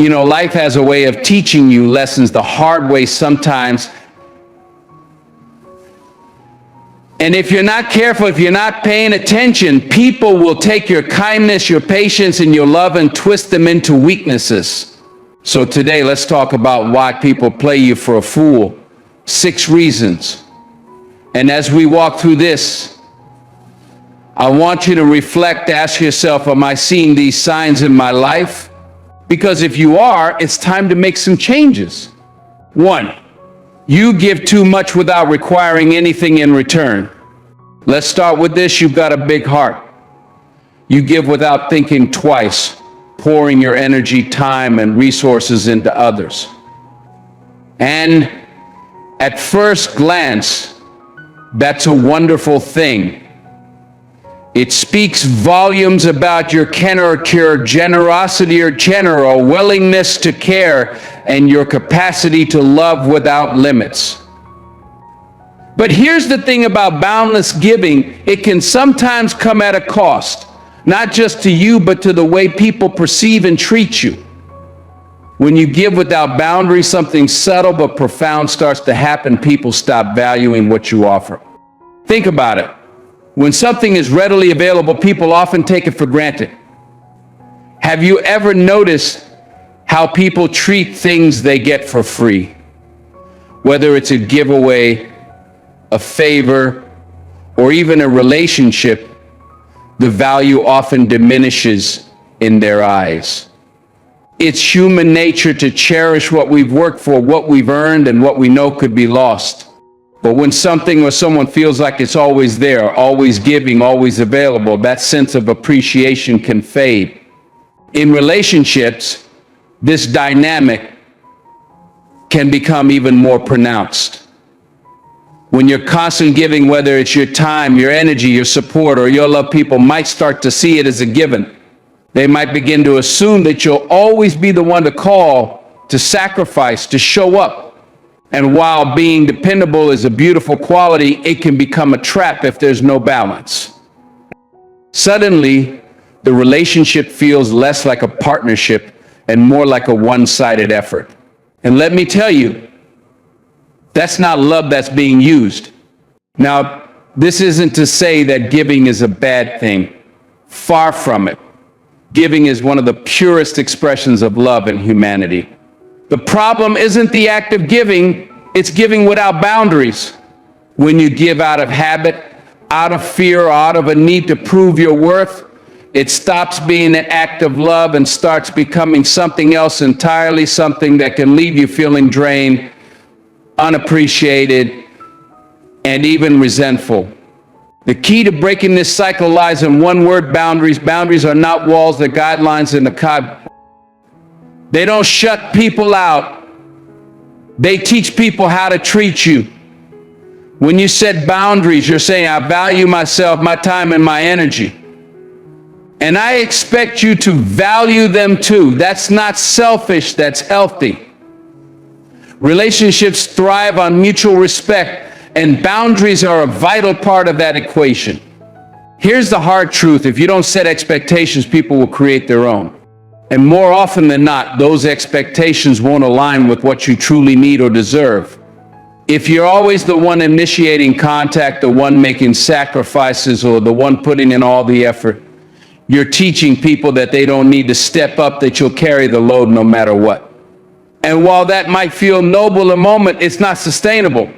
Life has a way of teaching you lessons the hard way sometimes. And if you're not careful, if you're not paying attention, people will take your kindness, your patience, and your love and twist them into weaknesses. So today, let's talk about why people play you for a fool. 6 reasons. And as we walk through this, I want you to reflect, ask yourself, am I seeing these signs in my life? Because if you are, it's time to make some changes. 1, you give too much without requiring anything in return. Let's start with this. You've got a big heart. You give without thinking twice, pouring your energy, time, and resources into others. And at first glance, that's a wonderful thing. It speaks volumes about your generosity or general willingness to care and your capacity to love without limits. But here's the thing about boundless giving. It can sometimes come at a cost, not just to you, but to the way people perceive and treat you. When you give without boundaries, something subtle but profound starts to happen. People stop valuing what you offer. Think about it. When something is readily available, people often take it for granted. Have you ever noticed how people treat things they get for free? Whether it's a giveaway, a favor, or even a relationship, the value often diminishes in their eyes. It's human nature to cherish what we've worked for, what we've earned, and what we know could be lost. But when something or someone feels like it's always there, always giving, always available, that sense of appreciation can fade. In relationships, this dynamic can become even more pronounced. When you're constantly giving, whether it's your time, your energy, your support, or your love, people might start to see it as a given. They might begin to assume that you'll always be the one to call, to sacrifice, to show up. And while being dependable is a beautiful quality, it can become a trap if there's no balance. Suddenly, the relationship feels less like a partnership and more like a one-sided effort. And let me tell you, that's not love that's being used. Now, this isn't to say that giving is a bad thing. Far from it. Giving is one of the purest expressions of love in humanity. The problem isn't the act of giving, it's giving without boundaries. When you give out of habit, out of fear, or out of a need to prove your worth, it stops being an act of love and starts becoming something else entirely, something that can leave you feeling drained, unappreciated, and even resentful. The key to breaking this cycle lies in one word: boundaries. Boundaries are not walls, they're guidelines in the code. They don't shut people out. They teach people how to treat you. When you set boundaries, you're saying, I value myself, my time, and my energy. And I expect you to value them too. That's not selfish, that's healthy. Relationships thrive on mutual respect, and boundaries are a vital part of that equation. Here's the hard truth: if you don't set expectations, people will create their own. And more often than not, those expectations won't align with what you truly need or deserve. If you're always the one initiating contact, the one making sacrifices, or the one putting in all the effort, you're teaching people that they don't need to step up, that you'll carry the load no matter what. And while that might feel noble a moment, it's not sustainable.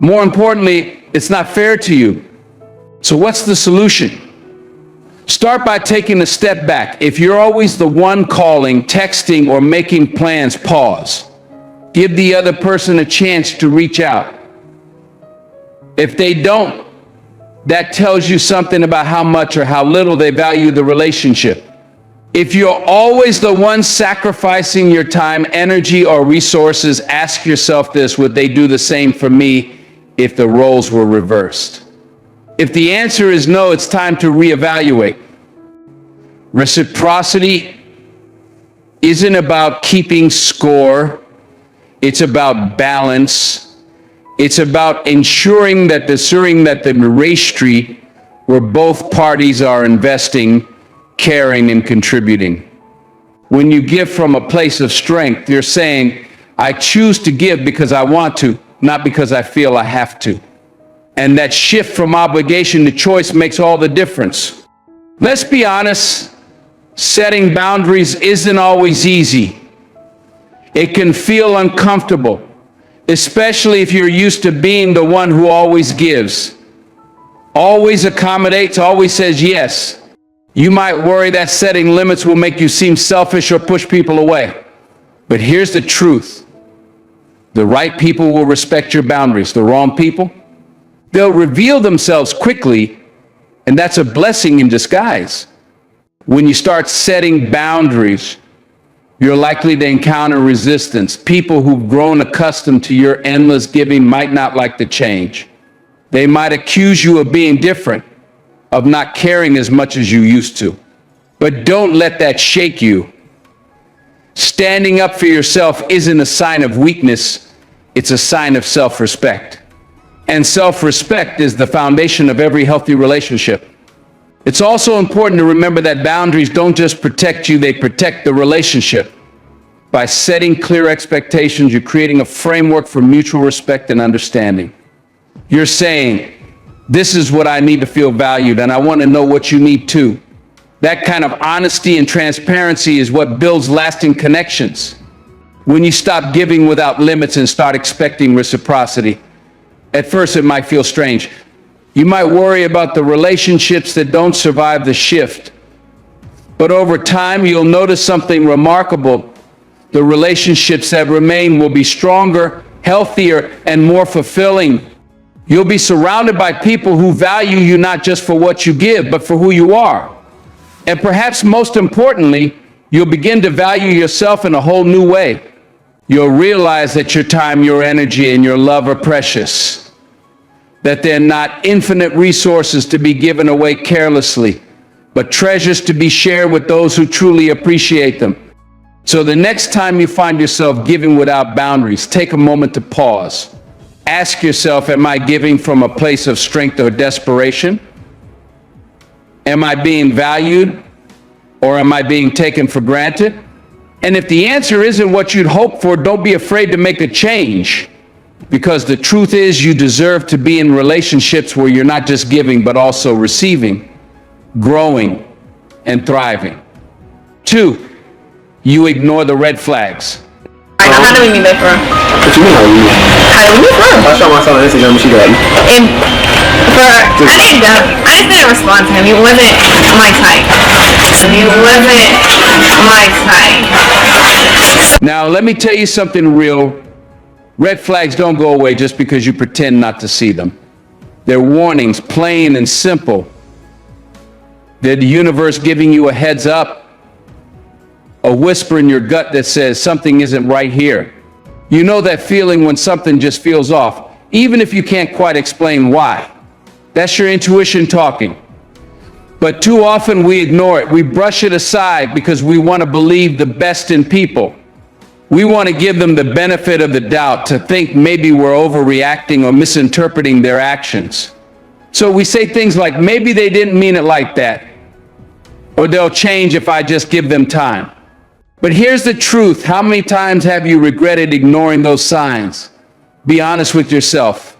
More importantly, it's not fair to you. So what's the solution? Start by taking a step back. If you're always the one calling, texting, or making plans, pause. Give the other person a chance to reach out. If they don't, that tells you something about how much or how little they value the relationship. If you're always the one sacrificing your time, energy, or resources, ask yourself this: would they do the same for me if the roles were reversed? If the answer is no, it's time to reevaluate. Reciprocity isn't about keeping score. It's about balance. It's about ensuring that the race street where both parties are investing, caring, and contributing. When you give from a place of strength, you're saying, I choose to give because I want to, not because I feel I have to. And that shift from obligation to choice makes all the difference. Let's be honest, setting boundaries isn't always easy. It can feel uncomfortable, especially if you're used to being the one who always gives, always accommodates, always says yes. You might worry that setting limits will make you seem selfish or push people away. But here's the truth. The right people will respect your boundaries. The wrong people, they'll reveal themselves quickly, and that's a blessing in disguise. When you start setting boundaries, you're likely to encounter resistance. People who've grown accustomed to your endless giving might not like the change. They might accuse you of being different, of not caring as much as you used to. But don't let that shake you. Standing up for yourself isn't a sign of weakness, it's a sign of self-respect. And self-respect is the foundation of every healthy relationship. It's also important to remember that boundaries don't just protect you, they protect the relationship. By setting clear expectations, you're creating a framework for mutual respect and understanding. You're saying, this is what I need to feel valued, and I want to know what you need too. That kind of honesty and transparency is what builds lasting connections. When you stop giving without limits and start expecting reciprocity, at first it might feel strange. You might worry about the relationships that don't survive the shift. But over time, you'll notice something remarkable. The relationships that remain will be stronger, healthier, and more fulfilling. You'll be surrounded by people who value you not just for what you give, but for who you are. And perhaps most importantly, you'll begin to value yourself in a whole new way. You'll realize that your time, your energy, and your love are precious. That they're not infinite resources to be given away carelessly, but treasures to be shared with those who truly appreciate them. So the next time you find yourself giving without boundaries, take a moment to pause. Ask yourself, am I giving from a place of strength or desperation? Am I being valued, or am I being taken for granted? And if the answer isn't what you'd hoped for, don't be afraid to make a change. Because the truth is, you deserve to be in relationships where you're not just giving, but also receiving, growing, and thriving. 2, you ignore the red flags. How do we meet that from? What you mean, how do we meet? How do we meet from? I saw myself on Instagram and she got me. I didn't respond to him. He wasn't my type. Now, let me tell you something real. Red flags don't go away just because you pretend not to see them. They're warnings, plain and simple. They're the universe giving you a heads up, a whisper in your gut that says something isn't right here. You know that feeling when something just feels off, even if you can't quite explain why. That's your intuition talking. But too often we ignore it. We brush it aside because we want to believe the best in people. We want to give them the benefit of the doubt, to think maybe we're overreacting or misinterpreting their actions. So we say things like, maybe they didn't mean it like that, or they'll change if I just give them time. But here's the truth. How many times have you regretted ignoring those signs? Be honest with yourself.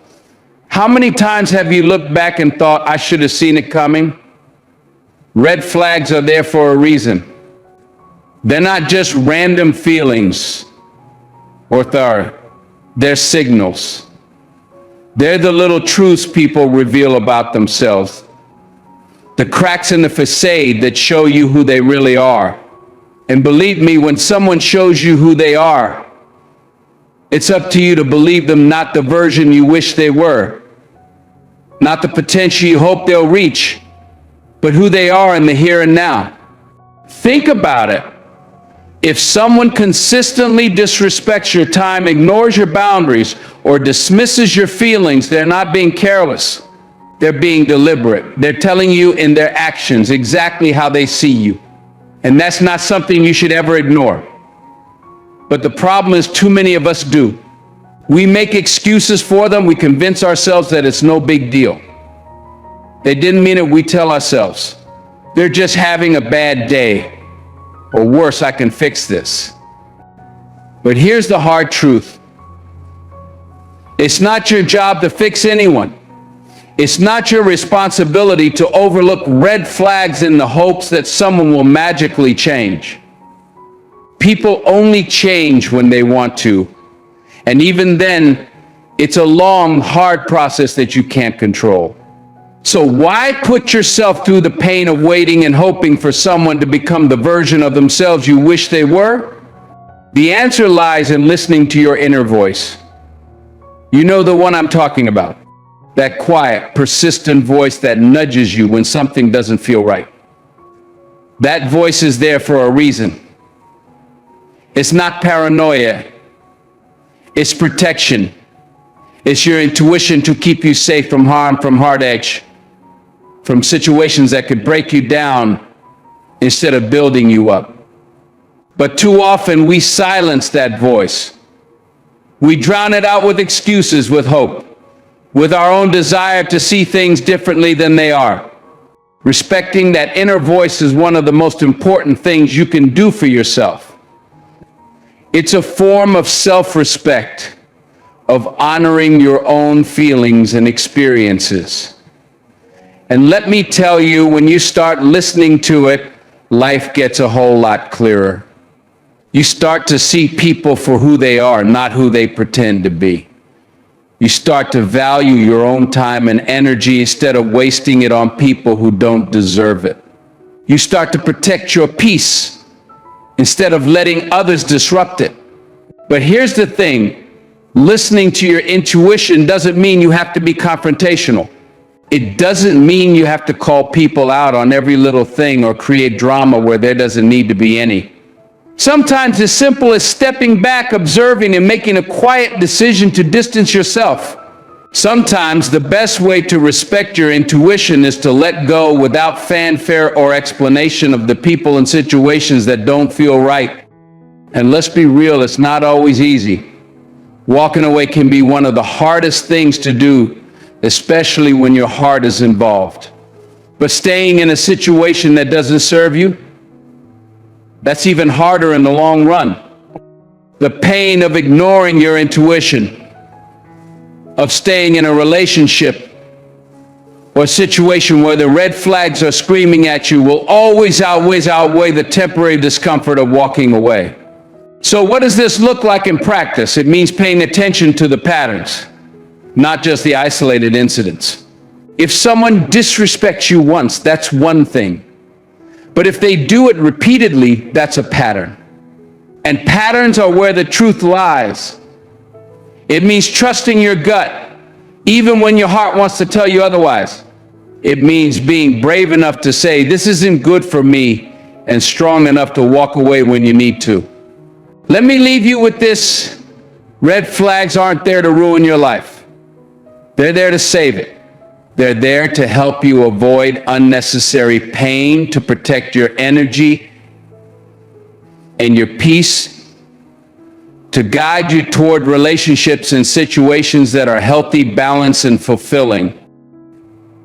How many times have you looked back and thought, I should have seen it coming? Red flags are there for a reason. They're not just random feelings or thoughts. They're signals. They're the little truths people reveal about themselves. The cracks in the facade that show you who they really are. And believe me, when someone shows you who they are, it's up to you to believe them, not the version you wish they were, not the potential you hope they'll reach, but who they are in the here and now. Think about it. If someone consistently disrespects your time, ignores your boundaries, or dismisses your feelings, they're not being careless. They're being deliberate. They're telling you in their actions exactly how they see you. And that's not something you should ever ignore. But the problem is, too many of us do. We make excuses for them. We convince ourselves that it's no big deal. They didn't mean it, we tell ourselves. They're just having a bad day. or worse, I can fix this. But here's the hard truth. It's not your job to fix anyone. It's not your responsibility to overlook red flags in the hopes that someone will magically change. People only change when they want to. And even then, it's a long, hard process that you can't control. So why put yourself through the pain of waiting and hoping for someone to become the version of themselves you wish they were? The answer lies in listening to your inner voice. You know the one I'm talking about. That quiet, persistent voice that nudges you when something doesn't feel right. That voice is there for a reason. It's not paranoia. It's protection. It's your intuition to keep you safe from harm, from heartache, from situations that could break you down instead of building you up. But too often we silence that voice. We drown it out with excuses, with hope, with our own desire to see things differently than they are. Respecting that inner voice is one of the most important things you can do for yourself. It's a form of self-respect, of honoring your own feelings and experiences. And let me tell you, when you start listening to it, life gets a whole lot clearer. You start to see people for who they are, not who they pretend to be. You start to value your own time and energy instead of wasting it on people who don't deserve it. You start to protect your peace instead of letting others disrupt it. But here's the thing, listening to your intuition doesn't mean you have to be confrontational. It doesn't mean you have to call people out on every little thing or create drama where there doesn't need to be any. Sometimes as simple as stepping back, observing, and making a quiet decision to distance yourself. Sometimes the best way to respect your intuition is to let go without fanfare or explanation of the people and situations that don't feel right. And let's be real, it's not always easy. Walking away can be one of the hardest things to do, especially when your heart is involved. But staying in a situation that doesn't serve you, that's even harder in the long run. The pain of ignoring your intuition, of staying in a relationship or situation where the red flags are screaming at you will always outweigh the temporary discomfort of walking away. So what does this look like in practice? It means paying attention to the patterns, not just the isolated incidents. If someone disrespects you once, that's one thing. But if they do it repeatedly, that's a pattern. And patterns are where the truth lies. It means trusting your gut, even when your heart wants to tell you otherwise. It means being brave enough to say, this isn't good for me, and strong enough to walk away when you need to. Let me leave you with this. Red flags aren't there to ruin your life. They're there to save it. They're there to help you avoid unnecessary pain, to protect your energy and your peace, to guide you toward relationships and situations that are healthy, balanced, and fulfilling.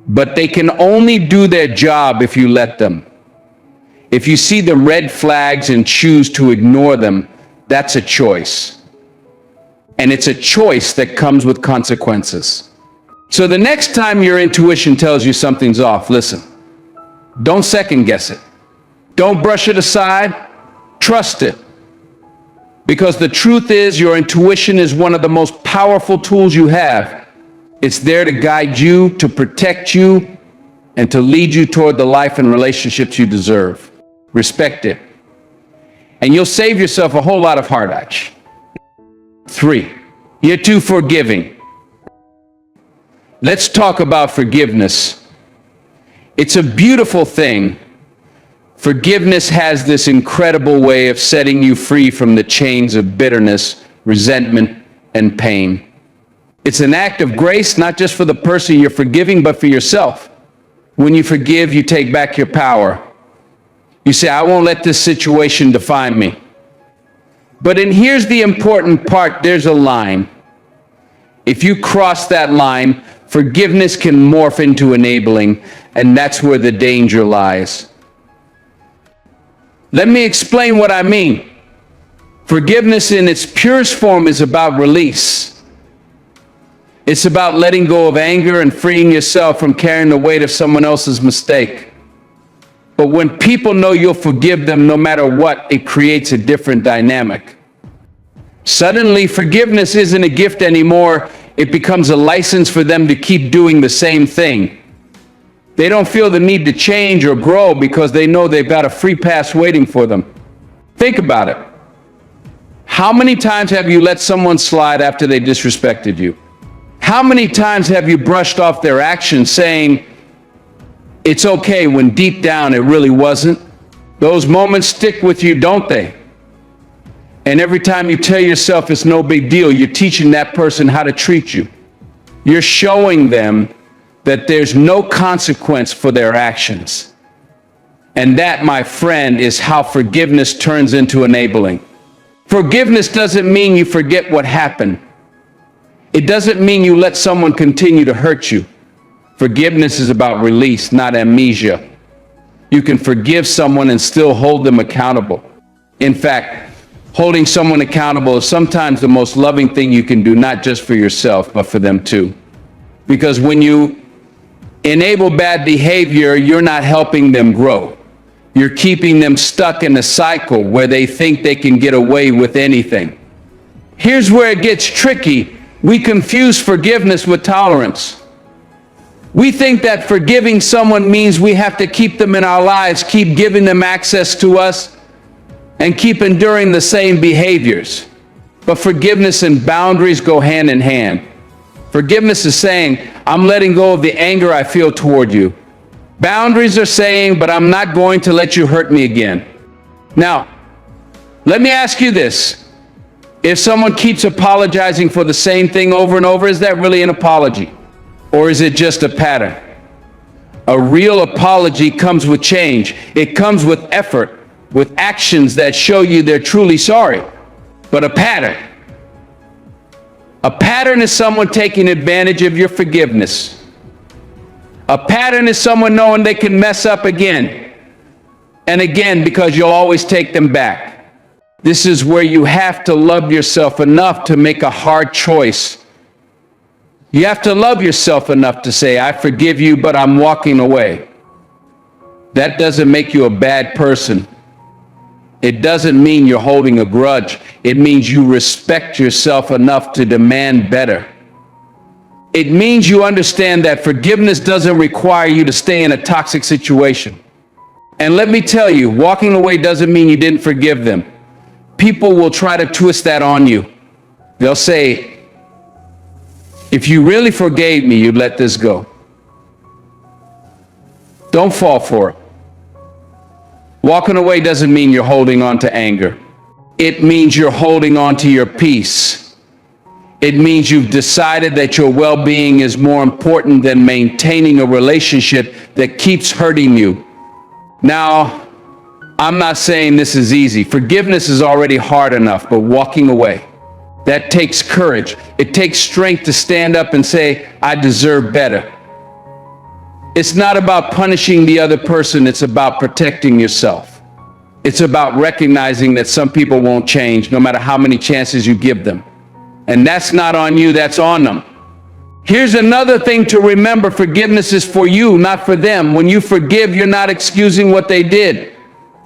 But they can only do their job if you let them. If you see the red flags and choose to ignore them, that's a choice. And it's a choice that comes with consequences. So the next time your intuition tells you something's off, listen. Don't second guess it. Don't brush it aside. Trust it. Because the truth is, your intuition is one of the most powerful tools you have. It's there to guide you, to protect you, and to lead you toward the life and relationships you deserve. Respect it. And you'll save yourself a whole lot of heartache. 3, you're too forgiving. Let's talk about forgiveness. It's a beautiful thing. Forgiveness has this incredible way of setting you free from the chains of bitterness, resentment, and pain. It's an act of grace, not just for the person you're forgiving, but for yourself. When you forgive, you take back your power. You say, I won't let this situation define me. But here's the important part, there's a line. If you cross that line, forgiveness can morph into enabling, and that's where the danger lies. Let me explain what I mean. Forgiveness in its purest form is about release. It's about letting go of anger and freeing yourself from carrying the weight of someone else's mistake. But when people know you'll forgive them no matter what, it creates a different dynamic. Suddenly, forgiveness isn't a gift anymore. It becomes a license for them to keep doing the same thing. They don't feel the need to change or grow because they know they've got a free pass waiting for them. Think about it. How many times have you let someone slide after they disrespected you? How many times have you brushed off their actions saying, it's okay, when deep down it really wasn't? Those moments stick with you, don't they? And every time you tell yourself it's no big deal, you're teaching that person how to treat you. You're showing them that there's no consequence for their actions. And that, my friend, is how forgiveness turns into enabling. Forgiveness doesn't mean you forget what happened. It doesn't mean you let someone continue to hurt you. Forgiveness is about release, not amnesia. You can forgive someone and still hold them accountable. In fact, holding someone accountable is sometimes the most loving thing you can do, not just for yourself, but for them too. Because when you enable bad behavior, you're not helping them grow. You're keeping them stuck in a cycle where they think they can get away with anything. Here's where it gets tricky. We confuse forgiveness with tolerance. We think that forgiving someone means we have to keep them in our lives, keep giving them access to us, and keep enduring the same behaviors. But forgiveness and boundaries go hand in hand. Forgiveness is saying, I'm letting go of the anger I feel toward you. Boundaries are saying, but I'm not going to let you hurt me again. Now, let me ask you this. If someone keeps apologizing for the same thing over and over, is that really an apology? Or is it just a pattern? A real apology comes with change. It comes with effort, with actions that show you they're truly sorry. But a pattern is someone taking advantage of your forgiveness. A pattern is someone knowing they can mess up again and again because you'll always take them back. This is where you have to love yourself enough to make a hard choice. You have to love yourself enough to say, I forgive you, but I'm walking away. That doesn't make you a bad person. It doesn't mean you're holding a grudge. It means you respect yourself enough to demand better. It means you understand that forgiveness doesn't require you to stay in a toxic situation. And let me tell you, walking away doesn't mean you didn't forgive them. People will try to twist that on you. They'll say, if you really forgave me, you'd let this go. Don't fall for it. Walking away doesn't mean you're holding on to anger. It means you're holding on to your peace. It means you've decided that your well-being is more important than maintaining a relationship that keeps hurting you. Now, I'm not saying this is easy. Forgiveness is already hard enough, but walking away, that takes courage. It takes strength to stand up and say, I deserve better. It's not about punishing the other person. It's about protecting yourself. It's about recognizing that some people won't change no matter how many chances you give them. And that's not on you, that's on them. Here's another thing to remember. Forgiveness is for you, not for them. When you forgive, you're not excusing what they did.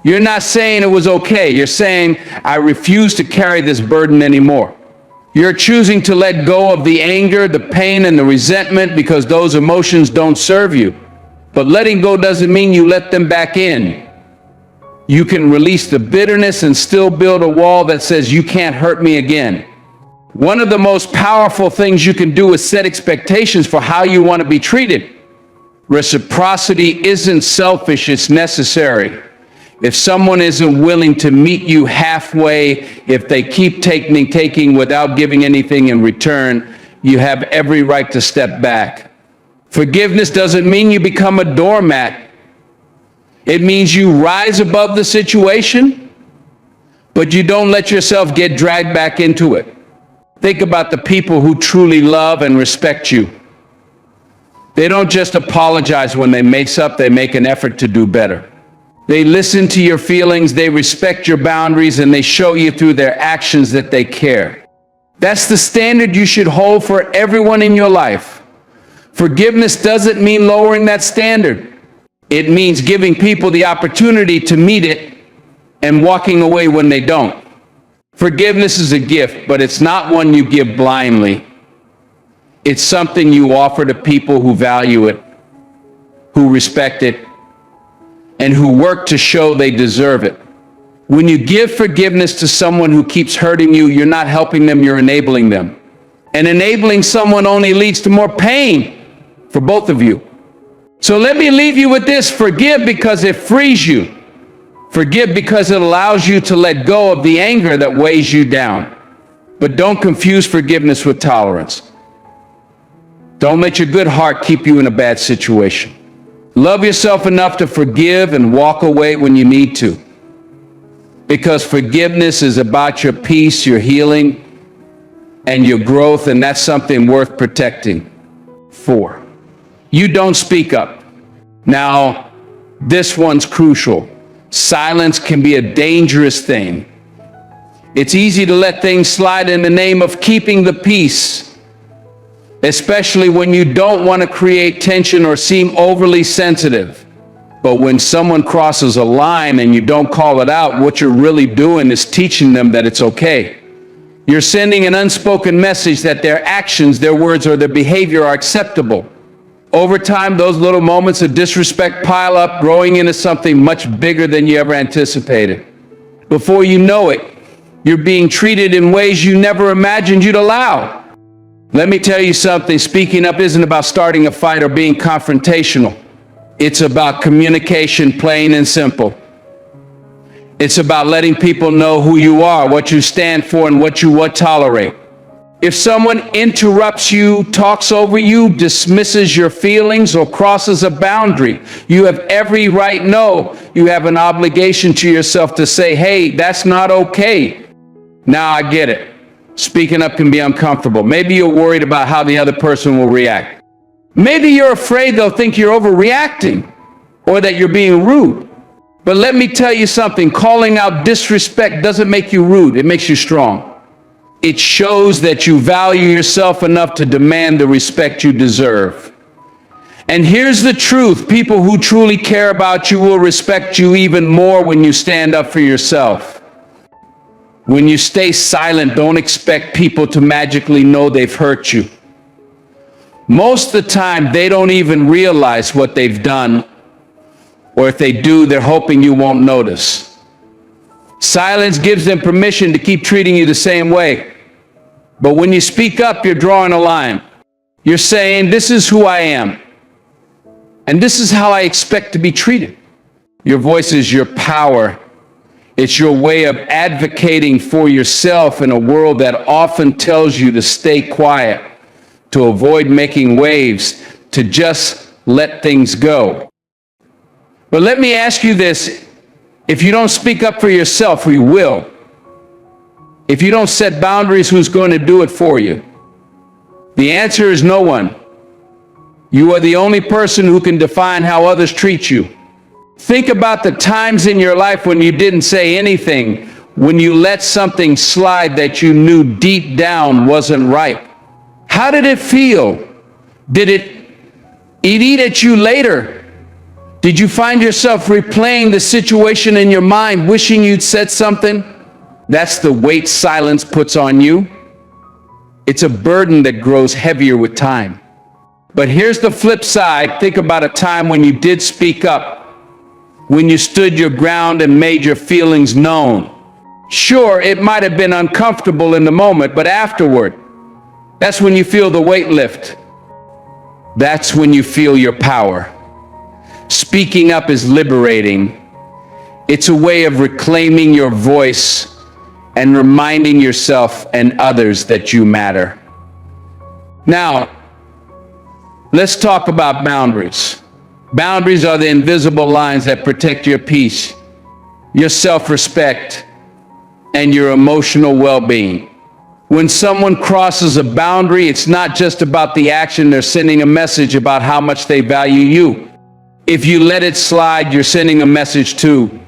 You're not saying it was okay. You're saying, I refuse to carry this burden anymore. You're choosing to let go of the anger, the pain, and the resentment because those emotions don't serve you. But letting go doesn't mean you let them back in. You can release the bitterness and still build a wall that says you can't hurt me again. One of the most powerful things you can do is set expectations for how you want to be treated. Reciprocity isn't selfish, it's necessary. If someone isn't willing to meet you halfway, if they keep taking without giving anything in return, you have every right to step back. Forgiveness doesn't mean you become a doormat. It means you rise above the situation, but you don't let yourself get dragged back into it. Think about the people who truly love and respect you. They don't just apologize when they mess up, they make an effort to do better. They listen to your feelings, they respect your boundaries, and they show you through their actions that they care. That's the standard you should hold for everyone in your life. Forgiveness doesn't mean lowering that standard. It means giving people the opportunity to meet it and walking away when they don't. Forgiveness is a gift, but it's not one you give blindly. It's something you offer to people who value it, who respect it, and who work to show they deserve it. When you give forgiveness to someone who keeps hurting you, you're not helping them, you're enabling them. And enabling someone only leads to more pain for both of you. So let me leave you with this. Forgive because it frees you. Forgive because it allows you to let go of the anger that weighs you down. But don't confuse forgiveness with tolerance. Don't let your good heart keep you in a bad situation. Love yourself enough to forgive and walk away when you need to. Because forgiveness is about your peace, your healing, and your growth, and that's something worth protecting. 4, you don't speak up. Now, this one's crucial. Silence can be a dangerous thing. It's easy to let things slide in the name of keeping the peace, especially when you don't want to create tension or seem overly sensitive. But when someone crosses a line and you don't call it out, what you're really doing is teaching them that it's okay. You're sending an unspoken message that their actions, their words, or their behavior are acceptable. Over time, those little moments of disrespect pile up, growing into something much bigger than you ever anticipated. Before you know it, you're being treated in ways you never imagined you'd allow. Let me tell you something, speaking up isn't about starting a fight or being confrontational. It's about communication, plain and simple. It's about letting people know who you are, what you stand for, and what you won't tolerate. If someone interrupts you, talks over you, dismisses your feelings, or crosses a boundary, you have every right, no, you have an obligation to yourself to say, hey, that's not okay. Now I get it. Speaking up can be uncomfortable. Maybe you're worried about how the other person will react. Maybe you're afraid they'll think you're overreacting or that you're being rude. But let me tell you something, calling out disrespect doesn't make you rude, it makes you strong. It shows that you value yourself enough to demand the respect you deserve. And here's the truth, people who truly care about you will respect you even more when you stand up for yourself. When you stay silent, don't expect people to magically know they've hurt you. Most of the time, they don't even realize what they've done, or if they do, they're hoping you won't notice. Silence gives them permission to keep treating you the same way. But when you speak up, you're drawing a line. You're saying, this is who I am, and this is how I expect to be treated. Your voice is your power. It's your way of advocating for yourself in a world that often tells you to stay quiet, to avoid making waves, to just let things go. But let me ask you this, if you don't speak up for yourself, who will? If you don't set boundaries, who's going to do it for you? The answer is no one. You are the only person who can define how others treat you. Think about the times in your life when you didn't say anything, when you let something slide that you knew deep down wasn't right. How did it feel? Did it eat at you later? Did you find yourself replaying the situation in your mind, wishing you'd said something? That's the weight silence puts on you. It's a burden that grows heavier with time. But here's the flip side. Think about a time when you did speak up, when you stood your ground and made your feelings known. Sure, it might have been uncomfortable in the moment, but afterward, that's when you feel the weight lift. That's when you feel your power. Speaking up is liberating. It's a way of reclaiming your voice and reminding yourself and others that you matter. Now, let's talk about boundaries. Boundaries are the invisible lines that protect your peace, your self-respect, and your emotional well-being. When someone crosses a boundary, it's not just about the action, they're sending a message about how much they value you. If you let it slide, you're sending a message too.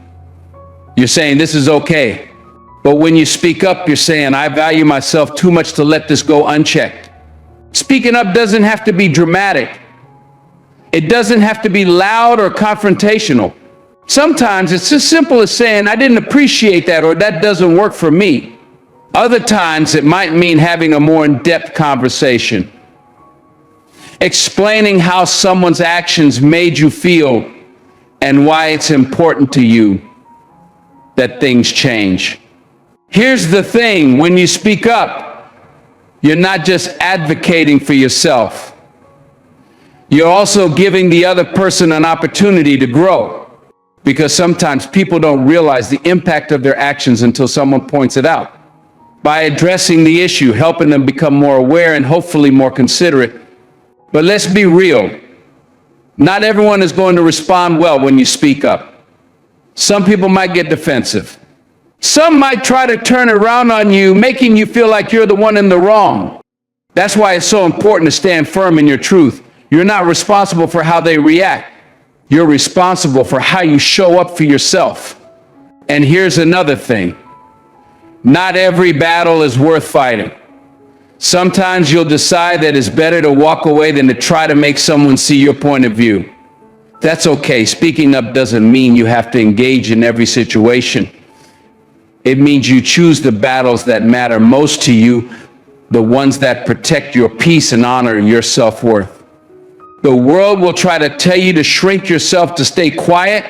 You're saying this is okay. But when you speak up, you're saying I value myself too much to let this go unchecked. Speaking up doesn't have to be dramatic. It doesn't have to be loud or confrontational. Sometimes it's as simple as saying, I didn't appreciate that, or that doesn't work for me. Other times it might mean having a more in-depth conversation, explaining how someone's actions made you feel and why it's important to you that things change. Here's the thing, when you speak up, you're not just advocating for yourself. You're also giving the other person an opportunity to grow. Because sometimes people don't realize the impact of their actions until someone points it out. By addressing the issue, helping them become more aware and hopefully more considerate. But let's be real. Not everyone is going to respond well when you speak up. Some people might get defensive. Some might try to turn it around on you, making you feel like you're the one in the wrong. That's why it's so important to stand firm in your truth. You're not responsible for how they react. You're responsible for how you show up for yourself. And here's another thing. Not every battle is worth fighting. Sometimes you'll decide that it's better to walk away than to try to make someone see your point of view. That's okay. Speaking up doesn't mean you have to engage in every situation. It means you choose the battles that matter most to you, the ones that protect your peace and honor your self-worth. The world will try to tell you to shrink yourself, to stay quiet,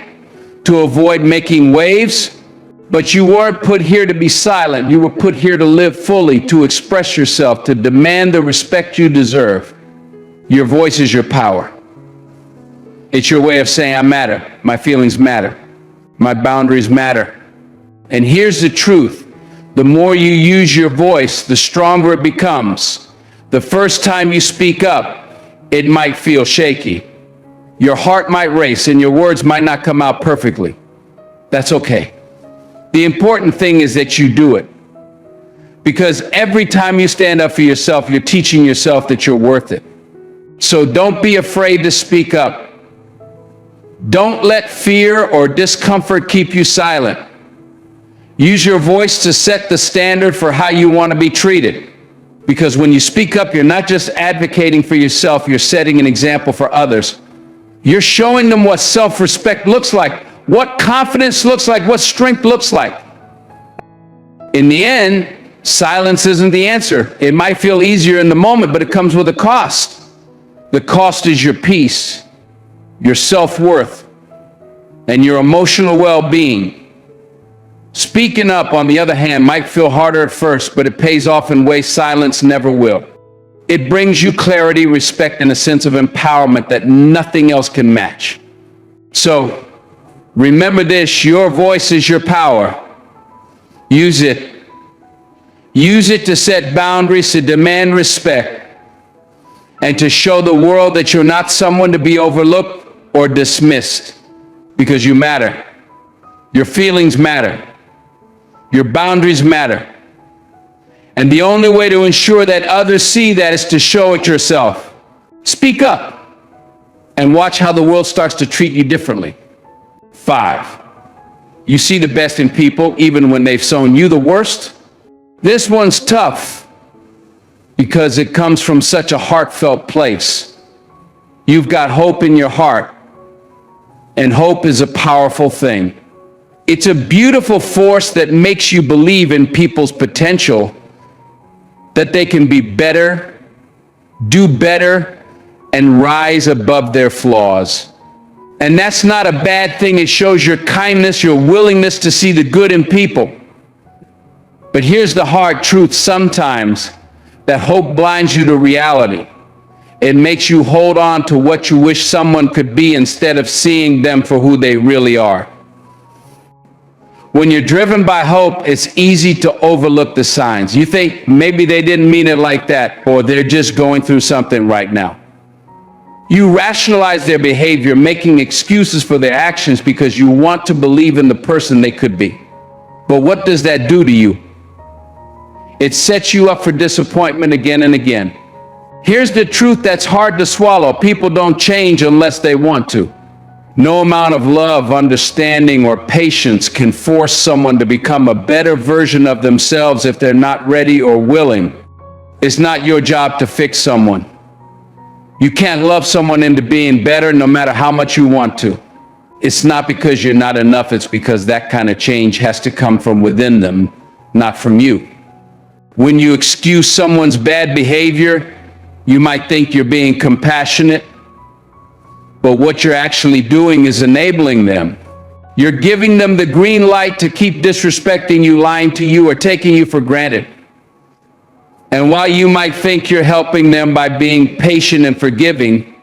to avoid making waves, but you weren't put here to be silent. You were put here to live fully, to express yourself, to demand the respect you deserve. Your voice is your power. It's your way of saying, I matter, my feelings matter, my boundaries matter. And here's the truth. The more you use your voice, the stronger it becomes. The first time you speak up, it might feel shaky. Your heart might race and your words might not come out perfectly. That's okay. The important thing is that you do it. Because every time you stand up for yourself, you're teaching yourself that you're worth it. So don't be afraid to speak up. Don't let fear or discomfort keep you silent. Use your voice to set the standard for how you want to be treated. Because when you speak up, you're not just advocating for yourself, you're setting an example for others. You're showing them what self-respect looks like, what confidence looks like, what strength looks like. In the end, silence isn't the answer. It might feel easier in the moment, but it comes with a cost. The cost is your peace, your self-worth, and your emotional well-being. Speaking up, on the other hand, might feel harder at first, but it pays off in ways silence never will. It brings you clarity, respect, and a sense of empowerment that nothing else can match. So, remember this, your voice is your power. Use it. Use it to set boundaries, to demand respect, and to show the world that you're not someone to be overlooked or dismissed, because you matter. Your feelings matter. Your boundaries matter. And the only way to ensure that others see that is to show it yourself. Speak up and watch how the world starts to treat you differently. 5, you see the best in people even when they've shown you the worst. This one's tough because it comes from such a heartfelt place. You've got hope in your heart, and hope is a powerful thing. It's a beautiful force that makes you believe in people's potential, that they can be better, do better, and rise above their flaws. And that's not a bad thing. It shows your kindness, your willingness to see the good in people. But here's the hard truth sometimes, that hope blinds you to reality. It makes you hold on to what you wish someone could be instead of seeing them for who they really are. When you're driven by hope, it's easy to overlook the signs. You think maybe they didn't mean it like that, or they're just going through something right now. You rationalize their behavior, making excuses for their actions because you want to believe in the person they could be. But what does that do to you? It sets you up for disappointment again and again. Here's the truth that's hard to swallow. People don't change unless they want to. No amount of love, understanding, or patience can force someone to become a better version of themselves if they're not ready or willing. It's not your job to fix someone. You can't love someone into being better no matter how much you want to. It's not because you're not enough, it's because that kind of change has to come from within them, not from you. When you excuse someone's bad behavior, you might think you're being compassionate, but what you're actually doing is enabling them. You're giving them the green light to keep disrespecting you, lying to you, or taking you for granted. And while you might think you're helping them by being patient and forgiving,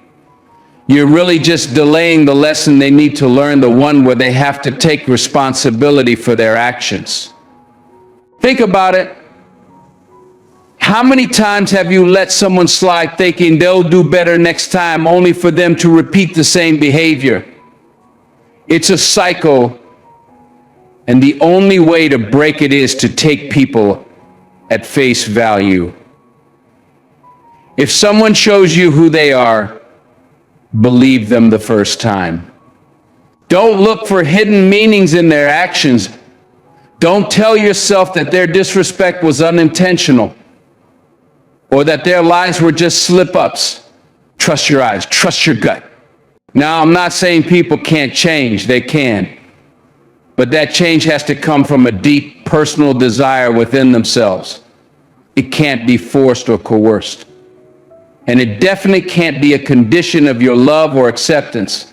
you're really just delaying the lesson they need to learn, the one where they have to take responsibility for their actions. Think about it. How many times have you let someone slide thinking they'll do better next time, only for them to repeat the same behavior? It's a cycle, and the only way to break it is to take people at face value. If someone shows you who they are, believe them the first time. Don't look for hidden meanings in their actions. Don't tell yourself that their disrespect was unintentional or that their lies were just slip-ups. Trust your eyes, trust your gut. Now, I'm not saying people can't change, they can. But that change has to come from a deep personal desire within themselves. It can't be forced or coerced. And it definitely can't be a condition of your love or acceptance.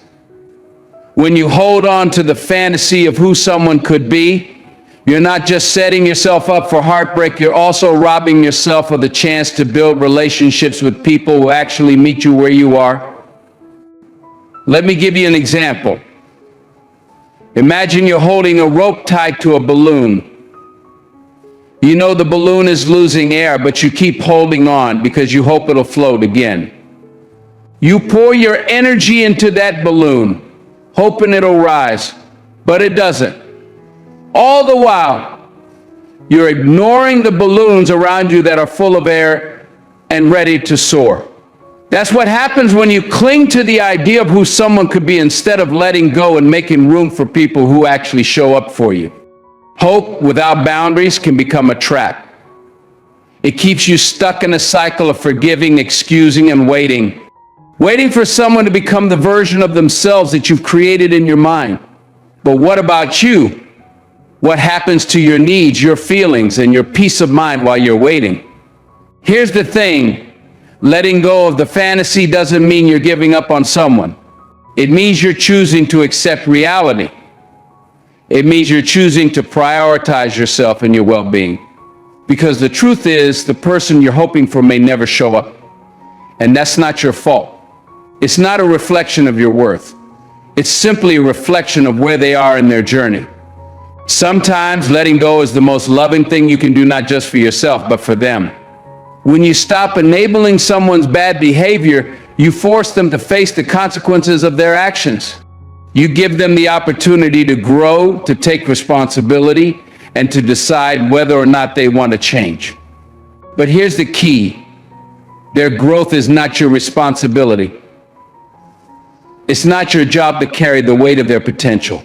When you hold on to the fantasy of who someone could be, you're not just setting yourself up for heartbreak, you're also robbing yourself of the chance to build relationships with people who actually meet you where you are. Let me give you an example. Imagine you're holding a rope tied to a balloon. You know the balloon is losing air, but you keep holding on because you hope it'll float again. You pour your energy into that balloon, hoping it'll rise, but it doesn't. All the while, you're ignoring the balloons around you that are full of air and ready to soar. That's what happens when you cling to the idea of who someone could be instead of letting go and making room for people who actually show up for you. Hope without boundaries can become a trap. It keeps you stuck in a cycle of forgiving, excusing, and waiting. Waiting for someone to become the version of themselves that you've created in your mind. But what about you? What happens to your needs, your feelings, and your peace of mind while you're waiting? Here's the thing. Letting go of the fantasy doesn't mean you're giving up on someone. It means you're choosing to accept reality. It means you're choosing to prioritize yourself and your well-being. Because the truth is, the person you're hoping for may never show up. And that's not your fault. It's not a reflection of your worth. It's simply a reflection of where they are in their journey. Sometimes letting go is the most loving thing you can do, not just for yourself, but for them. When you stop enabling someone's bad behavior, you force them to face the consequences of their actions. You give them the opportunity to grow, to take responsibility, and to decide whether or not they want to change. But here's the key. Their growth is not your responsibility. It's not your job to carry the weight of their potential.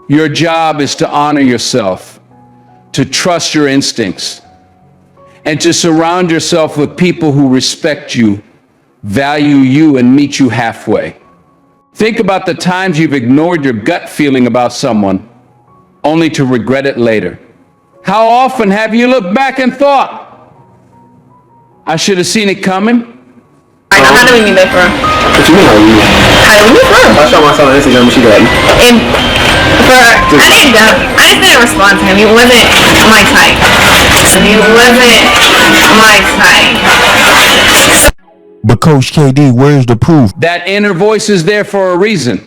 Your job is to honor yourself, to trust your instincts, and to surround yourself with people who respect you, value you, and meet you halfway. Think about the times you've ignored your gut feeling about someone, only to regret it later. How often have you looked back and thought, I should have seen it coming? I know, how do we meet that from? What you mean, how you? How do we meet from? I saw myself on Instagram when she got me. And I didn't respond to him. He wasn't my type. He wasn't my type. But Coach KD, where's the proof? That inner voice is there for a reason.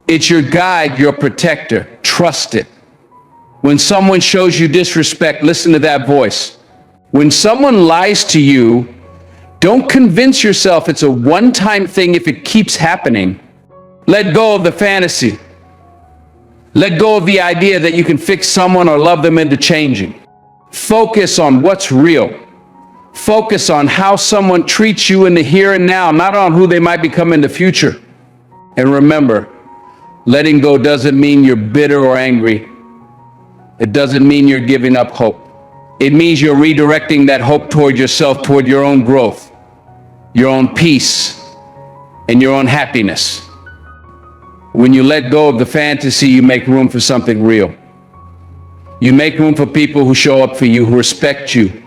It's your guide, your protector. Trust it. When someone shows you disrespect, listen to that voice. When someone lies to you, don't convince yourself it's a one-time thing if it keeps happening. Let go of the fantasy. Let go of the idea that you can fix someone or love them into changing. Focus on what's real. Focus on how someone treats you in the here and now, not on who they might become in the future. And remember, Letting go doesn't mean you're bitter or angry. It doesn't mean you're giving up hope. It means you're redirecting that hope toward yourself, toward your own growth, your own peace, and your own happiness. When you let go of the fantasy, you make room for something real. You make room for people who show up for you, who respect you,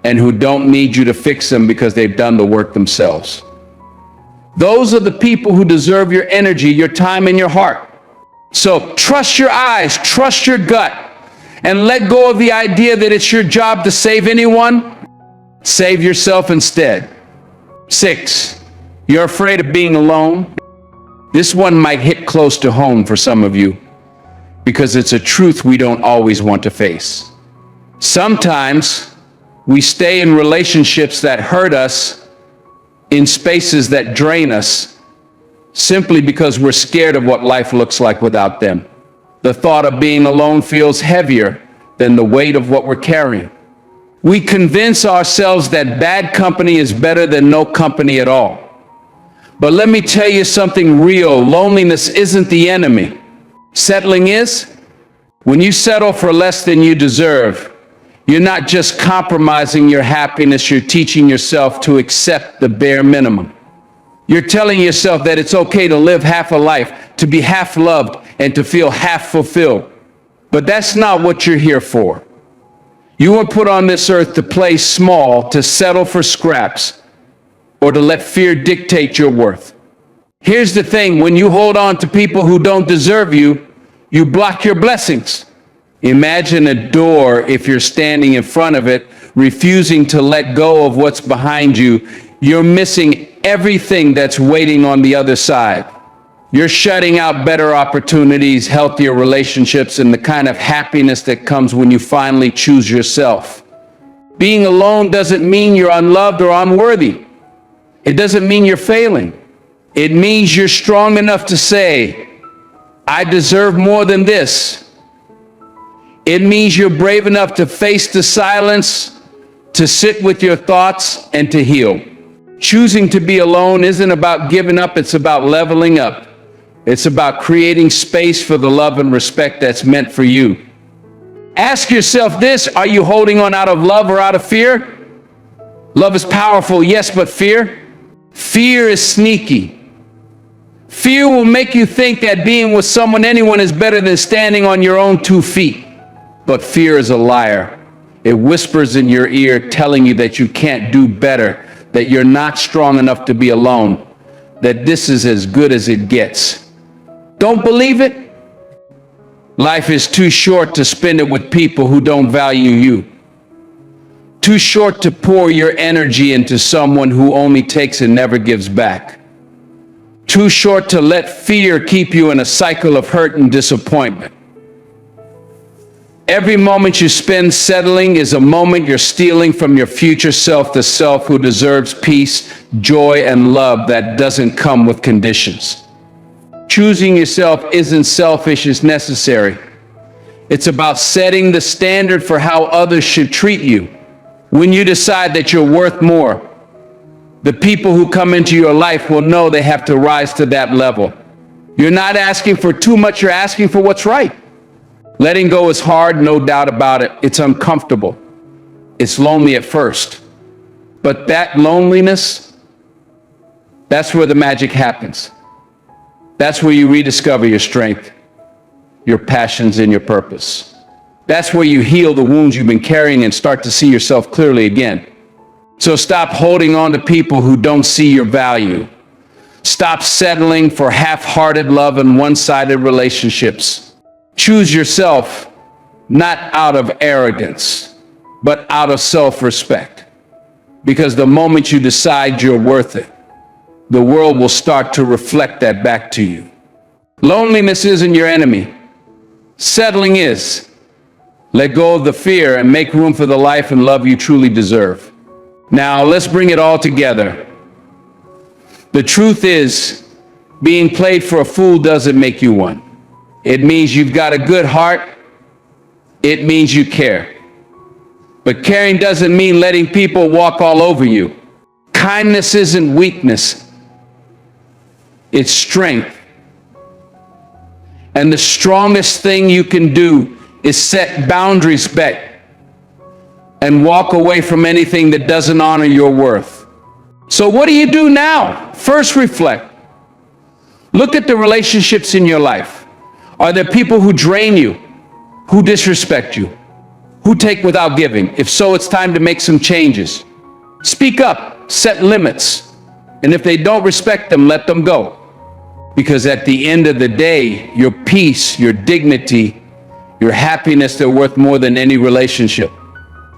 and who don't need you to fix them because they've done the work themselves. Those are the people who deserve your energy, your time, and your heart. So trust your eyes, trust your gut, and let go of the idea that it's your job to save anyone. Save yourself instead. 6, you're afraid of being alone. This one might hit close to home for some of you because it's a truth we don't always want to face. Sometimes we stay in relationships that hurt us, in spaces that drain us, simply because we're scared of what life looks like without them. The thought of being alone feels heavier than the weight of what we're carrying. We convince ourselves that bad company is better than no company at all. But let me tell you something real. Loneliness isn't the enemy. Settling is. When you settle for less than you deserve, you're not just compromising your happiness, you're teaching yourself to accept the bare minimum. You're telling yourself that it's okay to live half a life, to be half loved, and to feel half fulfilled. But that's not what you're here for. You were put on this earth to play small, to settle for scraps, or to let fear dictate your worth. Here's the thing, when you hold on to people who don't deserve you, you block your blessings. Imagine a door, if you're standing in front of it, refusing to let go of what's behind you, you're missing everything that's waiting on the other side. You're shutting out better opportunities, healthier relationships, and the kind of happiness that comes when you finally choose yourself. Being alone doesn't mean you're unloved or unworthy. It doesn't mean you're failing. It means you're strong enough to say, I deserve more than this. It means you're brave enough to face the silence, to sit with your thoughts, and to heal. Choosing to be alone isn't about giving up, it's about leveling up. It's about creating space for the love and respect that's meant for you. Ask yourself this, are you holding on out of love or out of fear? Love is powerful, yes, but fear? Fear is sneaky. Fear will make you think that being with someone, anyone, is better than standing on your own 2 feet. But fear is a liar. It whispers in your ear, telling you that you can't do better, that you're not strong enough to be alone, that this is as good as it gets. Don't believe it? Life is too short to spend it with people who don't value you. Too short to pour your energy into someone who only takes and never gives back. Too short to let fear keep you in a cycle of hurt and disappointment. Every moment you spend settling is a moment you're stealing from your future self, the self who deserves peace, joy, and love that doesn't come with conditions. Choosing yourself isn't selfish, it's necessary. It's about setting the standard for how others should treat you. When you decide that you're worth more, the people who come into your life will know they have to rise to that level. You're not asking for too much, you're asking for what's right. Letting go is hard, no doubt about it. It's uncomfortable. It's lonely at first. But that loneliness, that's where the magic happens. That's where you rediscover your strength, your passions, and your purpose. That's where you heal the wounds you've been carrying and start to see yourself clearly again. So stop holding on to people who don't see your value. Stop settling for half-hearted love and one-sided relationships. Choose yourself, not out of arrogance, but out of self-respect. Because the moment you decide you're worth it, the world will start to reflect that back to you. Loneliness isn't your enemy. Settling is. Let go of the fear and make room for the life and love you truly deserve. Now, let's bring it all together. The truth is, being played for a fool doesn't make you one. It means you've got a good heart. It means you care. But caring doesn't mean letting people walk all over you. Kindness isn't weakness. It's strength. And the strongest thing you can do is set boundaries back and walk away from anything that doesn't honor your worth. So what do you do now? First, reflect. Look at the relationships in your life. Are there people who drain you, who disrespect you, who take without giving? If so, it's time to make some changes. Speak up, set limits, and if they don't respect them, let them go. Because at the end of the day, your peace, your dignity, your happiness, they're worth more than any relationship.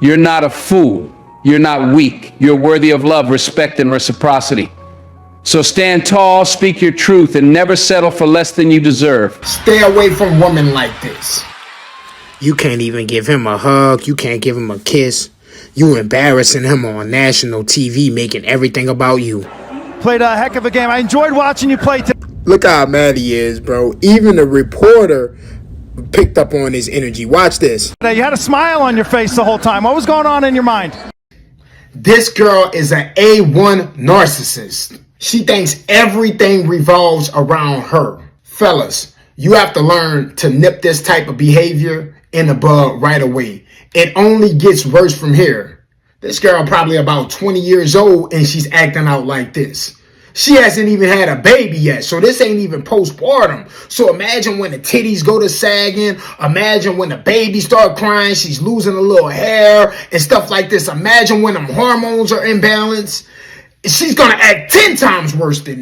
You're not a fool. You're not weak. You're worthy of love, respect, and reciprocity. So stand tall, speak your truth, and never settle for less than you deserve. Stay away from women like this. You can't even give him a hug. You can't give him a kiss. You embarrassing him on national TV, making everything about you. Played a heck of a game. I enjoyed watching you play. Look how mad he is, bro. Even the reporter picked up on his energy. Watch this. You had a smile on your face the whole time. What was going on in your mind? This girl is an A1 narcissist. She thinks everything revolves around her. Fellas, you have to learn to nip this type of behavior in the bud right away. It only gets worse from here. This girl probably about 20 years old and she's acting out like this. She hasn't even had a baby yet, so this ain't even postpartum. So imagine when the titties go to sagging. Imagine when the baby start crying, she's losing a little hair and stuff like this. Imagine when them hormones are imbalanced. She's gonna act 10 times worse than